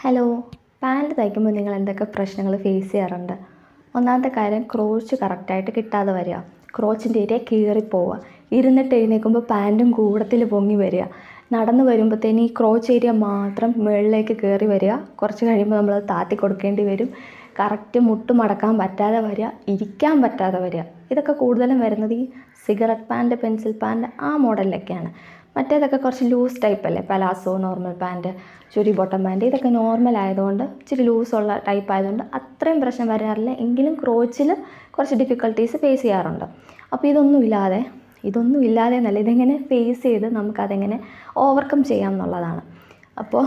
Hello, pant തയ്ക്കുമ്പോൾ നിങ്ങൾ എന്തൊക്കെ പ്രശ്നങ്ങൾ ഫേസ് ചെയ്യാറുണ്ട്? ഒന്നാമത്തെ കാര്യം, ക്രോച്ച് കറക്റ്റായിട്ട് കിട്ടാതെ വരിക, ക്രോച്ചിൻ്റെ ഏരിയ കീറിപ്പോവുക, ഇരുന്നിട്ട് എഴുന്നേൽക്കുമ്പോൾ പാൻറ്റും കൂടത്തിൽ പൊങ്ങി വരിക, നടന്നു വരുമ്പോഴത്തേന് ഈ ക്രോച്ച് ഏരിയ മാത്രം മുകളിലേക്ക് കയറി വരിക, കുറച്ച് കഴിയുമ്പോൾ നമ്മൾ താത്തി കൊടുക്കേണ്ടി വരും, കറക്റ്റ് മുട്ട് മടക്കാൻ പറ്റാതെ വരിക, ഇരിക്കാൻ പറ്റാതെ വരിക. ഇതൊക്കെ കൂടുതലും വരുന്നത് ഈ സിഗരറ്റ് പാൻറ്, പെൻസിൽ പാൻറ് ആ മോഡലിലൊക്കെയാണ്. മറ്റേതൊക്കെ കുറച്ച് ലൂസ് ടൈപ്പ് അല്ലേ, palazzo, normal pant, churi bottom pant, ഇതൊക്കെ നോർമൽ ആയതുകൊണ്ട് ഇച്ചിരി ലൂസുള്ള ടൈപ്പ് ആയതുകൊണ്ട് അത്രയും പ്രശ്നം വരാറില്ല. എങ്കിലും ക്രോച്ചിൽ കുറച്ച് ഡിഫിക്കൽട്ടീസ് ഫേസ് ചെയ്യാറുണ്ട്. അപ്പോൾ ഇതൊന്നും ഇല്ലാതെ എന്നല്ല, ഇതെങ്ങനെ ഫേസ് ചെയ്ത് നമുക്കതെങ്ങനെ ഓവർകം ചെയ്യാം എന്നുള്ളതാണ്. അപ്പോൾ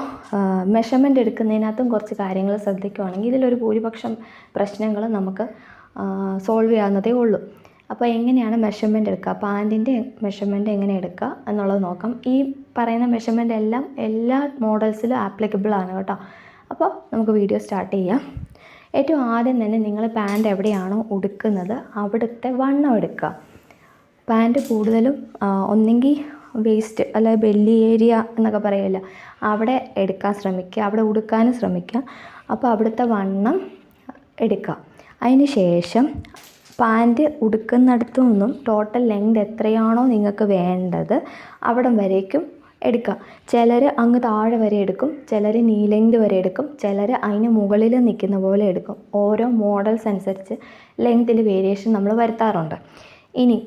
മെഷർമെൻ്റ് എടുക്കുന്നതിനകത്തും കുറച്ച് കാര്യങ്ങൾ ശ്രദ്ധിക്കുകയാണെങ്കിൽ ഇതിലൊരു ഭൂരിപക്ഷം പ്രശ്നങ്ങൾ നമുക്ക് സോൾവ് ചെയ്യാവുന്നതേ ഉള്ളൂ. അപ്പോൾ എങ്ങനെയാണ് മെഷർമെൻ്റ് എടുക്കുക, പാൻറ്റിൻ്റെ മെഷർമെൻ്റ് എങ്ങനെ എടുക്കുക എന്നുള്ളത് നോക്കാം. ഈ പറയുന്ന മെഷർമെൻ്റ് എല്ലാം എല്ലാ മോഡൽസിലും ആപ്ലിക്കബിൾ ആണ് കേട്ടോ. അപ്പോൾ നമുക്ക് വീഡിയോ സ്റ്റാർട്ട് ചെയ്യാം. ഏറ്റവും ആദ്യം തന്നെ നിങ്ങൾ പാൻറ്റ് എവിടെയാണോ ഉടുക്കുന്നത് അവിടുത്തെ വണ്ണം എടുക്കുക. പാൻറ്റ് കൂടുതലും ഒന്നെങ്കിൽ വേസ്റ്റ് അല്ലെ ബെല്ലി ഏരിയ എന്നൊക്കെ പറയുമല്ലോ, അവിടെ എടുക്കാൻ ശ്രമിക്കുക, അവിടെ ഉടുക്കാനും ശ്രമിക്കുക. അപ്പോൾ അവിടുത്തെ വണ്ണം എടുക്കുക. അതിന് ശേഷം പാൻറ്റ് ഉടുക്കുന്നിടത്തു നിന്നും ടോട്ടൽ ലെങ്ത് എത്രയാണോ നിങ്ങൾക്ക് വേണ്ടത് അവിടം വരേക്കും എടുക്കുക. ചിലർ അങ്ങ് താഴെ വരെ എടുക്കും, ചിലർ നീ ലെങ്ത് വരെ എടുക്കും, ചിലർ അതിന് മുകളിൽ നിൽക്കുന്ന പോലെ എടുക്കും. ഓരോ മോഡൽസ് അനുസരിച്ച് ലെങ്ത്തിൽ വേരിയേഷൻ നമ്മൾ വരുത്താറുണ്ട്. ഇനി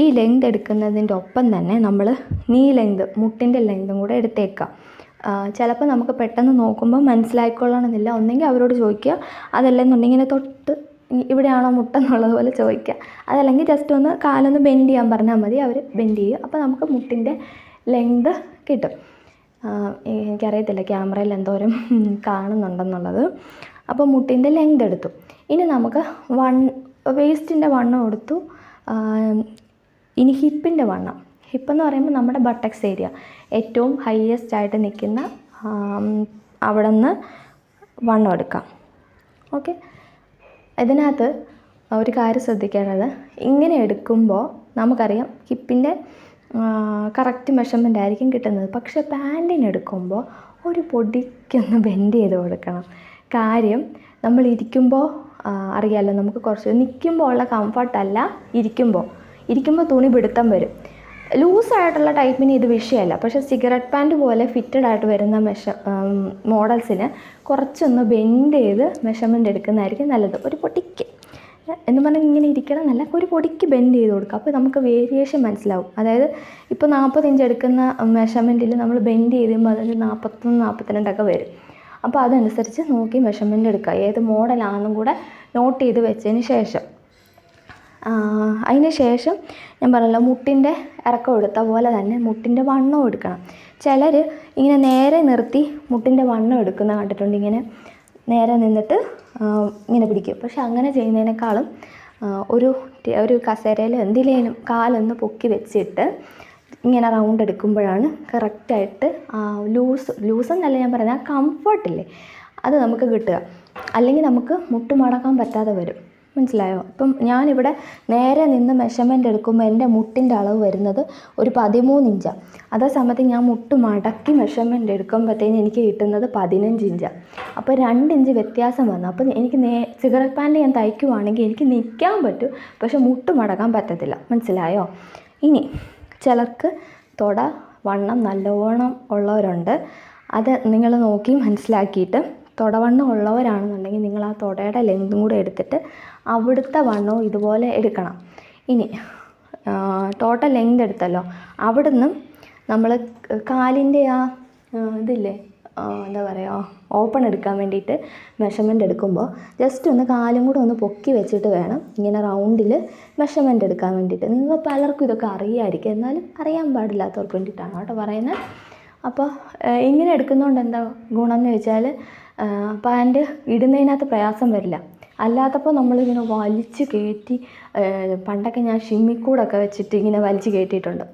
ഈ ലെങ്ത് എടുക്കുന്നതിൻ്റെ ഒപ്പം തന്നെ നമ്മൾ നീ ലെങ്ത്, മുട്ടിൻ്റെ ലെങ്തും കൂടെ എടുത്തേക്കാം. ചിലപ്പോൾ നമുക്ക് പെട്ടെന്ന് നോക്കുമ്പോൾ മനസ്സിലായിക്കൊള്ളണമെന്നില്ല. ഒന്നെങ്കിൽ അവരോട് ചോദിക്കുക, അതല്ലെന്നുണ്ടെങ്കിൽ ഇങ്ങനെ തൊട്ട് ഇവിടെയാണോ മുട്ടെന്നുള്ളത് പോലെ ചോദിക്കുക. അതല്ലെങ്കിൽ ജസ്റ്റ് ഒന്ന് കാലൊന്ന് ബെൻഡ് ചെയ്യാൻ പറഞ്ഞാൽ മതി, അവർ ബെൻഡ് ചെയ്യും. അപ്പോൾ നമുക്ക് മുട്ടിൻ്റെ ലെങ്ത് കിട്ടും. എനിക്കറിയത്തില്ല ക്യാമറയിൽ എന്തോരം കാണുന്നുണ്ടെന്നുള്ളത്. അപ്പോൾ മുട്ടിൻ്റെ ലെങ്ത് എടുത്തു. ഇനി നമുക്ക് വേസ്റ്റിൻ്റെ വണ്ണം എടുത്തു. ഇനി ഹിപ്പിൻ്റെ വണ്ണം. ഹിപ്പെന്ന് പറയുമ്പോൾ നമ്മുടെ ബട്ടക്സ് ഏരിയ ഏറ്റവും ഹൈയസ്റ്റ് ആയിട്ട് നിൽക്കുന്ന അവിടെ നിന്ന് വണ്ണം എടുക്കാം. ഓക്കെ, ഇതിനകത്ത് ഒരു കാര്യം ശ്രദ്ധിക്കേണ്ടത്, ഇങ്ങനെ എടുക്കുമ്പോൾ നമുക്കറിയാം ഹിപ്പിൻ്റെ കറക്റ്റ് മെഷർമെൻ്റ് ആയിരിക്കും കിട്ടുന്നത്. പക്ഷേ പാൻറ്റിന് എടുക്കുമ്പോൾ ഒരു പൊടിക്കൊന്ന് ബെൻഡ് ചെയ്ത് കൊടുക്കണം. കാര്യം നമ്മൾ ഇരിക്കുമ്പോൾ അറിയാമല്ലോ, നമുക്ക് കുറച്ച് നിൽക്കുമ്പോൾ ഉള്ള കംഫർട്ടല്ല ഇരിക്കുമ്പോൾ തുണി പിടുത്തം വരും. ലൂസായിട്ടുള്ള ടൈപ്പിന് ഇത് വിഷയമല്ല. പക്ഷേ സിഗരറ്റ് പാൻറ്റ് പോലെ ഫിറ്റഡ് ആയിട്ട് വരുന്ന മോഡൽസിന് കുറച്ചൊന്ന് ബെൻഡ് ചെയ്ത് മെഷർമെൻ്റ് എടുക്കുന്നതായിരിക്കും നല്ലത്. ഒരു പൊടിക്ക് എന്ന് പറഞ്ഞാൽ ഇങ്ങനെ ഇരിക്കണം എന്നല്ല, ഒരു പൊടിക്ക് ബെൻഡ് ചെയ്ത് കൊടുക്കുക. അപ്പോൾ നമുക്ക് വേരിയേഷൻ മനസ്സിലാവും. അതായത് ഇപ്പോൾ 40 ഇഞ്ച് എടുക്കുന്ന മെഷർമെൻറ്റിൽ നമ്മൾ ബെൻഡ് ചെയ്യുമ്പോൾ അതിന് 41, 42 വരും. അപ്പോൾ അതനുസരിച്ച് നോക്കി മെഷർമെൻ്റ് എടുക്കുക. ഏത് മോഡലാണെന്നും കൂടെ നോട്ട് ചെയ്ത് വെച്ചതിന് ശേഷം അതിന് ശേഷം ഞാൻ പറഞ്ഞല്ലോ, മുട്ടിൻ്റെ ഇറക്കം എടുത്ത പോലെ തന്നെ മുട്ടിൻ്റെ വണ്ണം എടുക്കണം. ചിലർ ഇങ്ങനെ നേരെ നിർത്തി മുട്ടിൻ്റെ വണ്ണം എടുക്കുന്ന കണ്ടിട്ടുണ്ട്. ഇങ്ങനെ നേരെ നിന്നിട്ട് ഇങ്ങനെ പിടിക്കും. പക്ഷെ അങ്ങനെ ചെയ്യുന്നതിനേക്കാളും ഒരു കസേരയിൽ എന്തിലേലും കാലൊന്ന് വെച്ചിട്ട് ഇങ്ങനെ റൗണ്ട് എടുക്കുമ്പോഴാണ് കറക്റ്റായിട്ട് ലൂസ് എന്നല്ല ഞാൻ പറയുന്നത്, ആ കംഫർട്ടില്ലേ അത് നമുക്ക് കിട്ടുക. അല്ലെങ്കിൽ നമുക്ക് മുട്ട് മടക്കാൻ പറ്റാതെ വരും. മനസ്സിലായോ? ഇപ്പം ഞാനിവിടെ നേരെ നിന്ന് മെഷർമെൻ്റ് എടുക്കുമ്പോൾ എൻ്റെ മുട്ടിൻ്റെ അളവ് വരുന്നത് ഒരു 13 ഇഞ്ചാണ്. അതേ സമയത്ത് ഞാൻ മുട്ട് മടക്കി മെഷർമെൻ്റ് എടുക്കുമ്പോഴത്തേന് എനിക്ക് കിട്ടുന്നത് 15 ഇഞ്ചാണ്. അപ്പോൾ 2 ഇഞ്ച് വ്യത്യാസം വന്നു. അപ്പോൾ എനിക്ക് സിഗരറ്റ് പാൻറ്റ് ഞാൻ തയ്ക്കുവാണെങ്കിൽ എനിക്ക് നിൽക്കാൻ പറ്റും, പക്ഷെ മുട്ട് മടക്കാൻ പറ്റത്തില്ല. മനസ്സിലായോ? ഇനി ചിലർക്ക് തൊട വണ്ണം നല്ലവണ്ണം ഉള്ളവരുണ്ട്. അത് നിങ്ങൾ നോക്കി മനസ്സിലാക്കിയിട്ട്, തൊടവണ്ണം ഉള്ളവരാണെന്നുണ്ടെങ്കിൽ നിങ്ങൾ ആ തൊടയുടെ ലെങ്തും കൂടെ എടുത്തിട്ട് അവിടുത്തെ വണ്ണവും ഇതുപോലെ എടുക്കണം. ഇനി ടോട്ടൽ ലെങ്ത് എടുത്തല്ലോ, അവിടുന്ന് നമ്മൾ കാലിൻ്റെ ഇതില്ലേ, എന്താ പറയുക, ഓപ്പൺ എടുക്കാൻ വേണ്ടിയിട്ട് മെഷർമെൻ്റ് എടുക്കുമ്പോൾ ജസ്റ്റ് ഒന്ന് കാലും കൂടെ ഒന്ന് പൊക്കി വെച്ചിട്ട് വേണം ഇങ്ങനെ റൗണ്ടിൽ മെഷർമെൻ്റ് എടുക്കാൻ വേണ്ടിയിട്ട്. നിങ്ങൾ പലർക്കും ഇതൊക്കെ അറിയാമായിരിക്കും, എന്നാലും അറിയാൻ പാടില്ലാത്തവർക്ക് വേണ്ടിയിട്ടാണ് കേട്ടോ പറയുന്നത്. അപ്പോൾ ഇങ്ങനെ എടുക്കുന്നതുകൊണ്ട് എന്താ ഗുണം എന്ന് ചോദിച്ചാൽ, പാൻറ്റ് ഇടുന്നതിനകത്ത് പ്രയാസം വരില്ല. അല്ലാത്തപ്പോൾ നമ്മളിങ്ങനെ വലിച്ച് കയറ്റി, പണ്ടൊക്കെ ഞാൻ ഷിമ്മിക്കൂടൊക്കെ വെച്ചിട്ട് ഇങ്ങനെ വലിച്ച് കയറ്റിയിട്ടുണ്ട്.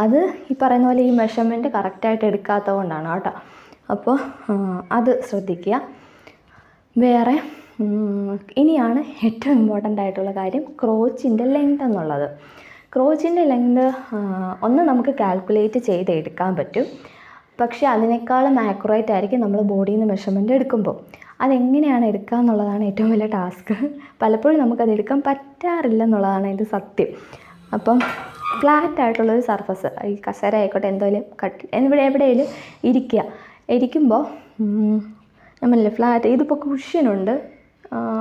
അത് ഈ പറയുന്ന പോലെ ഈ മെഷർമെൻറ്റ് കറക്റ്റായിട്ട് എടുക്കാത്തത് കൊണ്ടാണ് കേട്ടോ. അപ്പോൾ അത് ശ്രദ്ധിക്കുക. വേറെ ഇനിയാണ് ഏറ്റവും ഇമ്പോർട്ടൻ്റ് ആയിട്ടുള്ള കാര്യം, ക്രോച്ചിൻ്റെ ലെങ്ത് എന്നുള്ളത്. ക്രോച്ചിൻ്റെ ലെങ്ത് ഒന്ന് നമുക്ക് കാൽക്കുലേറ്റ് ചെയ്ത് എടുക്കാൻ പറ്റും. പക്ഷേ അതിനേക്കാളും ആക്യുറേറ്റ് ആയിരിക്കും നമ്മൾ ബോഡിയിൽ നിന്ന് മെഷർമെൻറ്റ് എടുക്കുമ്പോൾ. അതെങ്ങനെയാണ് എടുക്കുക എന്നുള്ളതാണ് ഏറ്റവും വലിയ ടാസ്ക്. പലപ്പോഴും നമുക്കത് എടുക്കാൻ പറ്റാറില്ല എന്നുള്ളതാണ് അതിൻ്റെ സത്യം. അപ്പം ഫ്ലാറ്റ് ആയിട്ടുള്ളൊരു സർഫസ്, ഈ കസേര ആയിക്കോട്ടെ, എന്തെങ്കിലും എവിടെയെങ്കിലും ഇരിക്കുമ്പോൾ നമ്മളല്ലേ ഫ്ലാറ്റ്, ഇതിപ്പോൾ കുഷ്യനുണ്ട്,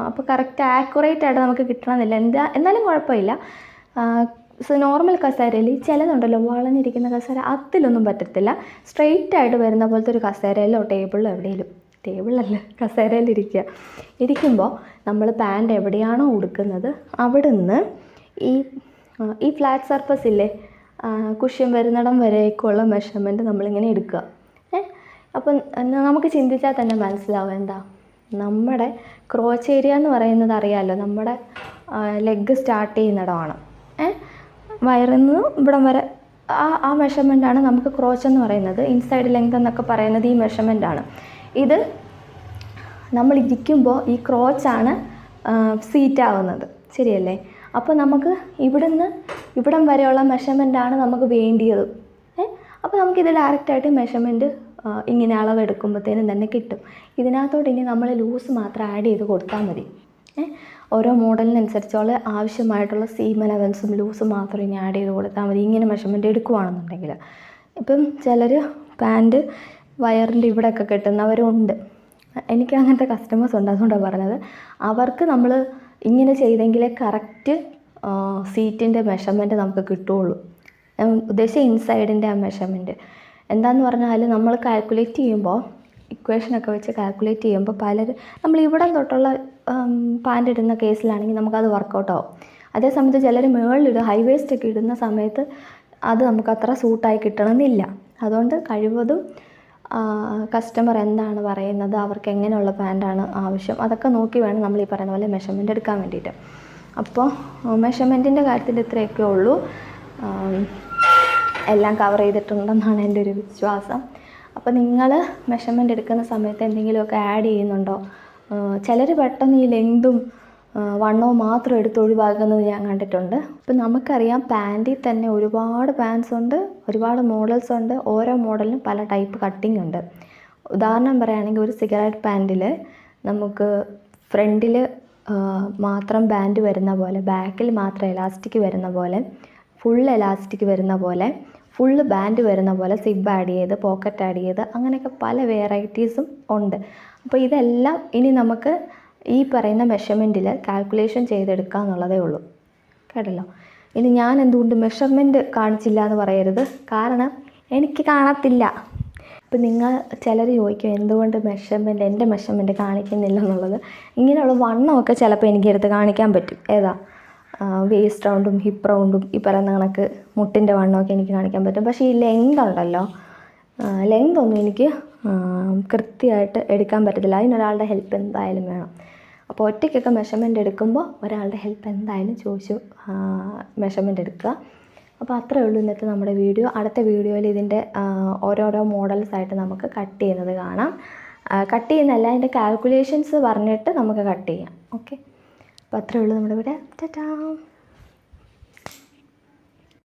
അപ്പോൾ കറക്റ്റ് ആക്യുറേറ്റ് ആയിട്ട് നമുക്ക് കിട്ടണമെന്നില്ല. എന്നാലും കുഴപ്പമില്ല. നോർമൽ കസേരയിൽ ചിലതുണ്ടല്ലോ വളഞ്ഞിരിക്കുന്ന കസേര, അതിലൊന്നും പറ്റത്തില്ല. സ്ട്രെയിറ്റ് ആയിട്ട് വരുന്ന പോലത്തെ ഒരു കസേരയിലോ ടേബിളിലോ എവിടെയെങ്കിലും, ടേബിളല്ല ഇരിക്കുമ്പോൾ നമ്മൾ പാൻറ്റ് എവിടെയാണോ ഉടുക്കുന്നത് അവിടുന്ന് ഈ ഫ്ലാറ്റ് സർഫസ് ഇല്ലേ, കുഷ്യൻ വരുന്നിടം വരേക്കുള്ള മെഷർമെൻറ്റ് നമ്മളിങ്ങനെ എടുക്കുക. അപ്പം നമുക്ക് ചിന്തിച്ചാൽ തന്നെ മനസ്സിലാവും എന്താ, നമ്മുടെ ക്രോച്ച് ഏരിയ എന്ന് പറയുന്നത് അറിയാമല്ലോ, നമ്മുടെ ലെഗ് സ്റ്റാർട്ട് ചെയ്യുന്നിടമാണ്. വയറിൽ നിന്ന് ഇവിടം വരെ ആ മെഷർമെൻറ്റാണ് നമുക്ക് ക്രോച്ച് എന്ന് പറയുന്നത്. ഇൻസൈഡ് ലെങ്ത് എന്നൊക്കെ പറയുന്നത് ഈ മെഷർമെൻറ്റാണ്. ഇത് നമ്മളിരിക്കുമ്പോൾ ഈ ക്രോച്ചാണ് സീറ്റാവുന്നത്, ശരിയല്ലേ? അപ്പോൾ നമുക്ക് ഇവിടം വരെയുള്ള മെഷർമെൻറ്റാണ് നമുക്ക് വേണ്ടിയത്. അപ്പോൾ നമുക്കിത് ഡയറക്റ്റായിട്ട് മെഷർമെൻറ്റ് ഇങ്ങനെ അളവെടുക്കുമ്പോഴത്തേനും തന്നെ കിട്ടും. ഇതിനകത്തോട്ട് ഇനി നമ്മൾ ലൂസ് മാത്രം ആഡ് ചെയ്ത് കൊടുത്താൽ മതി. ഓരോ മോഡലിനനുസരിച്ചുള്ള ആവശ്യമായിട്ടുള്ള സീം അലവൻസും ലൂസും മാത്രം ഇനി ആഡ് ചെയ്ത് കൊടുത്താൽ മതി, ഇങ്ങനെ മെഷർമെൻറ്റ് എടുക്കുകയാണെന്നുണ്ടെങ്കിൽ. ഇപ്പം ചിലർ പാൻറ്റ് വയറിൻ്റെ ഇവിടെയൊക്കെ കെട്ടുന്നവരുണ്ട്. എനിക്ക് അങ്ങനത്തെ കസ്റ്റമേഴ്സ് ഉണ്ട്, അതുകൊണ്ടാണ് പറഞ്ഞത്. അവർക്ക് നമ്മൾ ഇങ്ങനെ ചെയ്തെങ്കിലേ കറക്റ്റ് സീറ്റിൻ്റെ മെഷർമെൻറ്റ് നമുക്ക് കിട്ടുകയുള്ളൂ. ഞാൻ ഉദ്ദേശിച്ച ഇൻസൈഡിൻ്റെ ആ മെഷർമെൻറ്റ് എന്താണെന്ന് പറഞ്ഞാൽ, നമ്മൾ കാൽക്കുലേറ്റ് ചെയ്യുമ്പോൾ, ഇക്വേഷനൊക്കെ വെച്ച് കാൽക്കുലേറ്റ് ചെയ്യുമ്പോൾ നമ്മൾ ഇവിടെ തൊട്ടുള്ള പാൻറ്റ് ഇടുന്ന കേസിലാണെങ്കിൽ നമുക്കത് വർക്കൗട്ട് ആവും. അതേസമയത്ത് ചിലർ മുകളിലിടുക, ഹൈ വേസ്റ്റൊക്കെ ഇടുന്ന സമയത്ത് അത് നമുക്ക് അത്ര സൂട്ടായി കിട്ടണമെന്നില്ല. അതുകൊണ്ട് കഴിവതും കസ്റ്റമർ എന്താണ് പറയുന്നത്, അവർക്ക് എങ്ങനെയുള്ള പാൻറ്റാണ് ആവശ്യം, അതൊക്കെ നോക്കി വേണം നമ്മൾ ഈ പറയുന്ന പോലെ മെഷർമെൻറ്റ് എടുക്കാൻ വേണ്ടിയിട്ട്. അപ്പോൾ മെഷർമെൻറ്റിൻ്റെ കാര്യത്തിൽ ഇത്രയൊക്കെ ഉള്ളൂ. എല്ലാം കവർ ചെയ്തിട്ടുണ്ടെന്നാണ് എൻ്റെ ഒരു വിശ്വാസം. അപ്പോൾ നിങ്ങൾ മെഷർമെൻറ്റ് എടുക്കുന്ന സമയത്ത് എന്തെങ്കിലുമൊക്കെ ആഡ് ചെയ്യുന്നുണ്ടോ? ചിലർ പെട്ടെന്ന് ഈ ലെങ്തും വണ്ണവും മാത്രം എടുത്ത് ഒഴിവാക്കുന്നത് ഞാൻ കണ്ടിട്ടുണ്ട്. ഇപ്പം നമുക്കറിയാം പാൻറ്റിൽ തന്നെ ഒരുപാട് പാൻറ്റ്സ് ഉണ്ട്, ഒരുപാട് മോഡൽസ് ഉണ്ട്. ഓരോ മോഡലിനും പല ടൈപ്പ് കട്ടിങ് ഉണ്ട്. ഉദാഹരണം പറയുകയാണെങ്കിൽ, ഒരു സിഗരറ്റ് പാൻറ്റിൽ നമുക്ക് ഫ്രണ്ടിൽ മാത്രം ബാൻഡ് വരുന്ന പോലെ, ബാക്കിൽ മാത്രം എലാസ്റ്റിക് വരുന്ന പോലെ, ഫുൾ എലാസ്റ്റിക് വരുന്ന പോലെ, ഫുള്ള് ബാൻഡ് വരുന്ന പോലെ, സിബ് ആഡ് ചെയ്ത്, പോക്കറ്റ് ആഡ് ചെയ്ത്, അങ്ങനെയൊക്കെ പല വെറൈറ്റീസും ഉണ്ട്. അപ്പോൾ ഇതെല്ലാം ഇനി നമുക്ക് ഈ പറയുന്ന മെഷർമെൻറ്റിൽ കാൽക്കുലേഷൻ ചെയ്തെടുക്കുക എന്നുള്ളതേ ഉള്ളൂ. കേട്ടല്ലോ? ഇനി ഞാൻ എന്തുകൊണ്ട് മെഷർമെൻറ്റ് കാണിച്ചില്ല എന്ന് പറയരുത്, കാരണം എനിക്ക് കാണത്തില്ല. ഇപ്പം നിങ്ങൾ ചിലർ ചോദിക്കും എന്തുകൊണ്ട് എൻ്റെ മെഷർമെൻറ്റ് കാണിക്കുന്നില്ല എന്നുള്ളത്. ഇങ്ങനെയുള്ള വണ്ണമൊക്കെ ചിലപ്പോൾ എനിക്കെടുത്ത് കാണിക്കാൻ പറ്റും. ഏതാ, വേസ്റ്റ് റൗണ്ടും ഹിപ്പ് റൗണ്ടും ഈ പറയുന്ന കണക്ക് മുട്ടിൻ്റെ വണ്ണമൊക്കെ എനിക്ക് കാണിക്കാൻ പറ്റും. പക്ഷേ ഈ ലെങ്ത് ഉണ്ടല്ലോ, ലെങ്തൊന്നും എനിക്ക് കൃത്യമായിട്ട് എടുക്കാൻ പറ്റത്തില്ല. അതിനൊരാളുടെ ഹെൽപ്പ് എന്തായാലും വേണം. അപ്പോൾ ഒറ്റയ്ക്കൊക്കെ മെഷർമെൻറ്റ് എടുക്കുമ്പോൾ ഒരാളുടെ ഹെൽപ്പ് എന്തായാലും ചോദിച്ചു മെഷർമെൻറ്റ് എടുക്കുക. അപ്പോൾ അത്രയേ ഉള്ളൂ ഇന്നത്തെ നമ്മുടെ വീഡിയോ. അടുത്ത വീഡിയോയിൽ ഇതിൻ്റെ ഓരോരോ മോഡൽസായിട്ട് നമുക്ക് കട്ട് ചെയ്യുന്നത് കാണാം. കട്ട് ചെയ്യുന്നതല്ല, അതിൻ്റെ കാൽക്കുലേഷൻസ് പറഞ്ഞിട്ട് നമുക്ക് കട്ട് ചെയ്യാം. ഓക്കെ, അപ്പോൾ അത്രയേ ഉള്ളൂ നമ്മുടെ വീഡിയോ. ടാറ്റാ.